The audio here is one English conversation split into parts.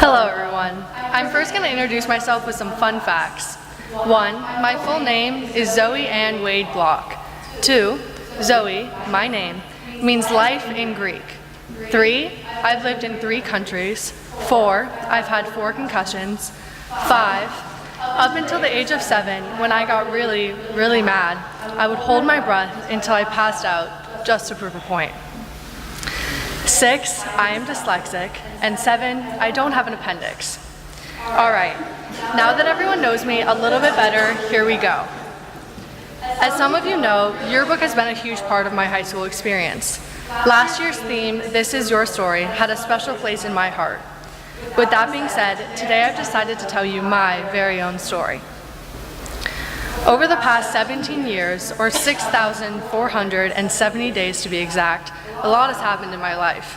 Hello everyone. I'm first going to introduce myself with some fun facts. 1. My full name is Zoey Ann Wade Block. 2. Zoey, my name, means life in Greek. 3. I've lived in 3 countries. 4. I've had 4 concussions. 5. Up until the age of 7, when I got really, really mad, I would hold my breath until I passed out just to prove a point. 6. I am dyslexic. And 7. I don't have an appendix. Alright, now that everyone knows me a little bit better, here we go. As some of you know, yearbook has been a huge part of my high school experience. Last year's theme, This Is Your Story, had a special place in my heart. With that being said, today I've decided to tell you my very own story. Over the past 17 years, or 6,470 days to be exact, a lot has happened in my life.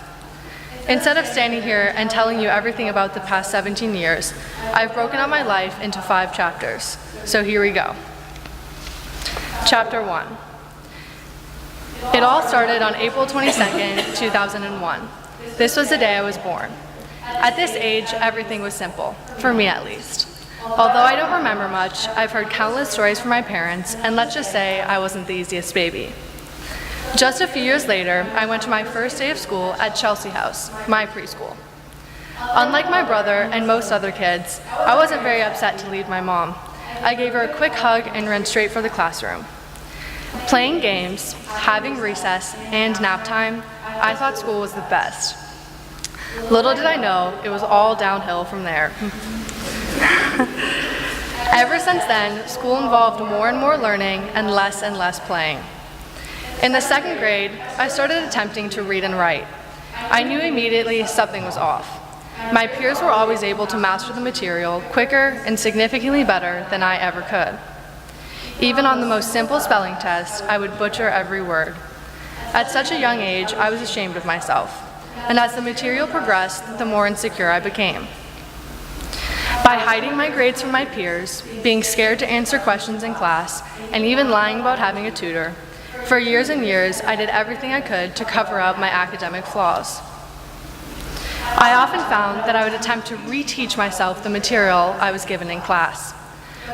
Instead of standing here and telling you everything about the past 17 years, I've broken up my life into 5 chapters. So here we go. Chapter 1. It all started on April 22nd, 2001. This was the day I was born. At this age, everything was simple, for me at least. Although I don't remember much, I've heard countless stories from my parents, and let's just say I wasn't the easiest baby. Just a few years later, I went to my first day of school at Chelsea House, my preschool. Unlike my brother and most other kids, I wasn't very upset to leave my mom. I gave her a quick hug and ran straight for the classroom. Playing games, having recess, and nap time, I thought school was the best. Little did I know, it was all downhill from there. Ever since then, school involved more and more learning and less playing. In the 2nd grade, I started attempting to read and write. I knew immediately something was off. My peers were always able to master the material quicker and significantly better than I ever could. Even on the most simple spelling test, I would butcher every word. At such a young age, I was ashamed of myself. And as the material progressed, the more insecure I became. By hiding my grades from my peers, being scared to answer questions in class, and even lying about having a tutor, for years and years, I did everything I could to cover up my academic flaws. I often found that I would attempt to reteach myself the material I was given in class.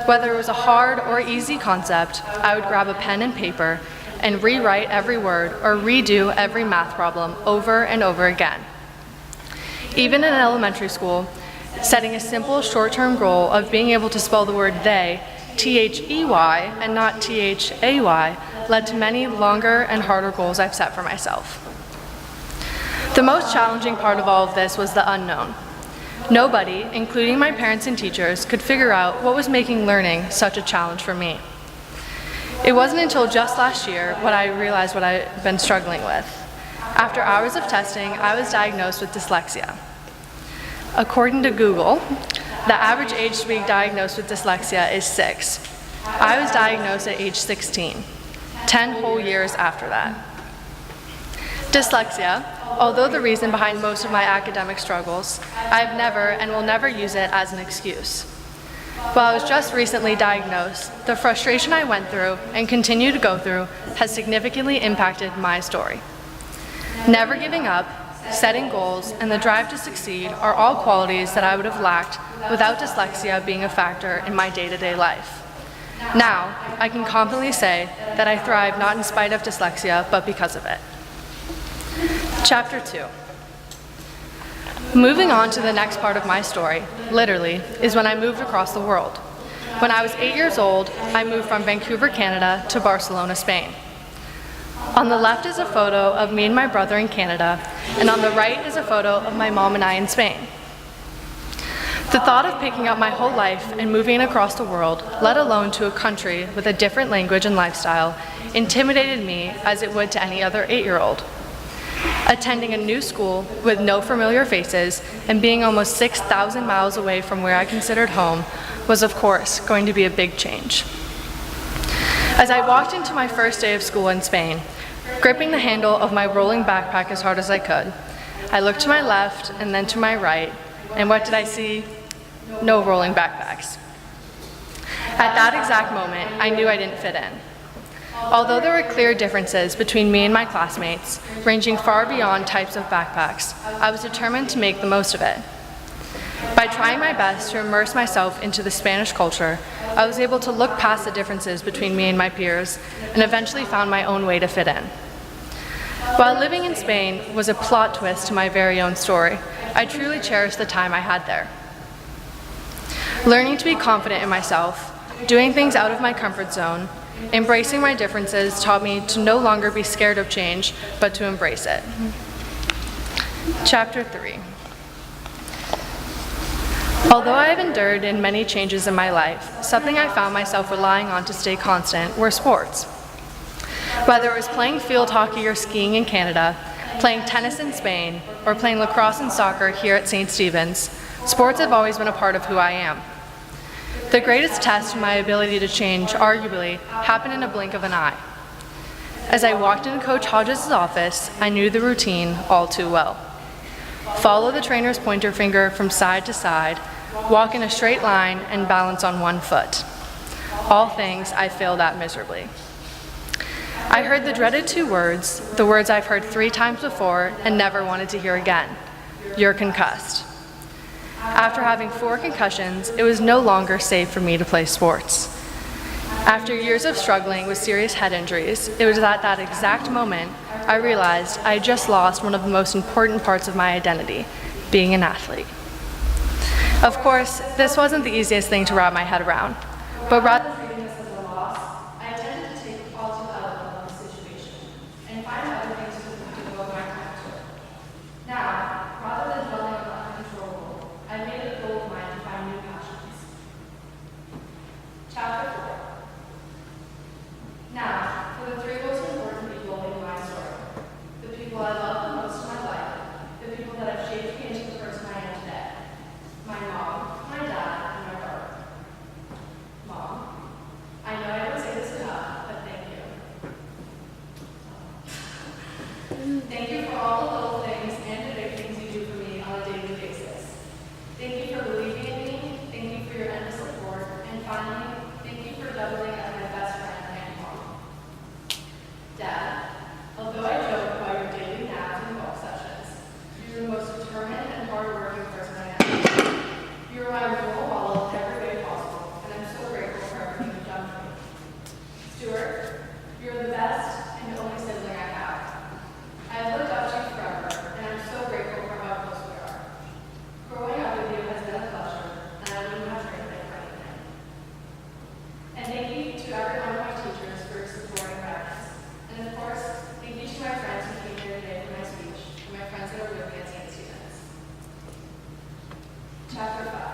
Whether it was a hard or easy concept, I would grab a pen and paper and rewrite every word or redo every math problem over and over again. Even in elementary school, setting a simple short-term goal of being able to spell the word they, T-H-E-Y, and not T-H-A-Y, led to many longer and harder goals I've set for myself. The most challenging part of all of this was the unknown. Nobody, including my parents and teachers, could figure out what was making learning such a challenge for me. It wasn't until just last year when I realized what I'd been struggling with. After hours of testing, I was diagnosed with dyslexia. According to Google, the average age to be diagnosed with dyslexia is 6. I was diagnosed at age 16, 10 whole years after that. Dyslexia, although the reason behind most of my academic struggles, I've never and will never use it as an excuse. While I was just recently diagnosed, the frustration I went through and continue to go through has significantly impacted my story. Never giving up, setting goals, and the drive to succeed are all qualities that I would have lacked without dyslexia being a factor in my day-to-day life. Now, I can confidently say that I thrive not in spite of dyslexia, but because of it. Chapter 2. Moving on to the next part of my story, literally, is when I moved across the world. When I was 8 years old, I moved from Vancouver, Canada to Barcelona, Spain. On the left is a photo of me and my brother in Canada, and on the right is a photo of my mom and I in Spain. The thought of picking up my whole life and moving across the world, let alone to a country with a different language and lifestyle, intimidated me as it would to any other 8-year-old. Attending a new school with no familiar faces and being almost 6,000 miles away from where I considered home was, of course, going to be a big change. As I walked into my first day of school in Spain, gripping the handle of my rolling backpack as hard as I could, I looked to my left and then to my right, and what did I see? No rolling backpacks. At that exact moment, I knew I didn't fit in. Although there were clear differences between me and my classmates, ranging far beyond types of backpacks, I was determined to make the most of it. By trying my best to immerse myself into the Spanish culture, I was able to look past the differences between me and my peers and eventually found my own way to fit in. While living in Spain was a plot twist to my very own story, I truly cherished the time I had there. Learning to be confident in myself, doing things out of my comfort zone, embracing my differences taught me to no longer be scared of change, but to embrace it. Chapter 3. Although I have endured in many changes in my life, something I found myself relying on to stay constant were sports. Whether it was playing field hockey or skiing in Canada, playing tennis in Spain, or playing lacrosse and soccer here at St. Stephen's, sports have always been a part of who I am. The greatest test of my ability to change, arguably, happened in a blink of an eye. As I walked into Coach Hodges' office, I knew the routine all too well. Follow the trainer's pointer finger from side to side, walk in a straight line, and balance on one foot. All things I failed at miserably. I heard the dreaded 2 words, the words I've heard 3 times before and never wanted to hear again. You're concussed. After having 4 concussions, it was no longer safe for me to play sports. After years of struggling with serious head injuries, it was at that exact moment I realized I had just lost one of the most important parts of my identity, being an athlete. Of course, this wasn't the easiest thing to wrap my head around, but rather than treating this as a loss, I attempted to take a positive outlook on the situation and find other things to devote my time to. Now, rather than dwelling on the uncontrollable, I made it a goal of mine to find new passions. Chapter 4. Now, for the 3 most important people in my story, the people I love the most in my life, the people that have shaped me into the person I am today. My mom, my dad, and my brother. Mom, I know I don't say this enough, but thank you. Thank you for all the little things and the big things you do for me on a daily basis. Thank you for believing in me, thank you for your endless support, and finally, thank you for doubling as my best friend and mom. Dad, although I joke about your daily naps and golf sessions, you're the most determined and hardworking person I know. You're my role model in every way possible, and I'm so grateful for everything you've done for me. Stuart, you're the best and only sibling I have. I've looked up to you forever, and I'm so grateful for how close we are. Growing up with you has been a pleasure, and I wouldn't have traded it for anything. And thank you to every one of my teachers for your support and guidance. And of course, thank you to my friends who came here today for my speech, and my friends that are with me at St. Stephen's. Chapter 5.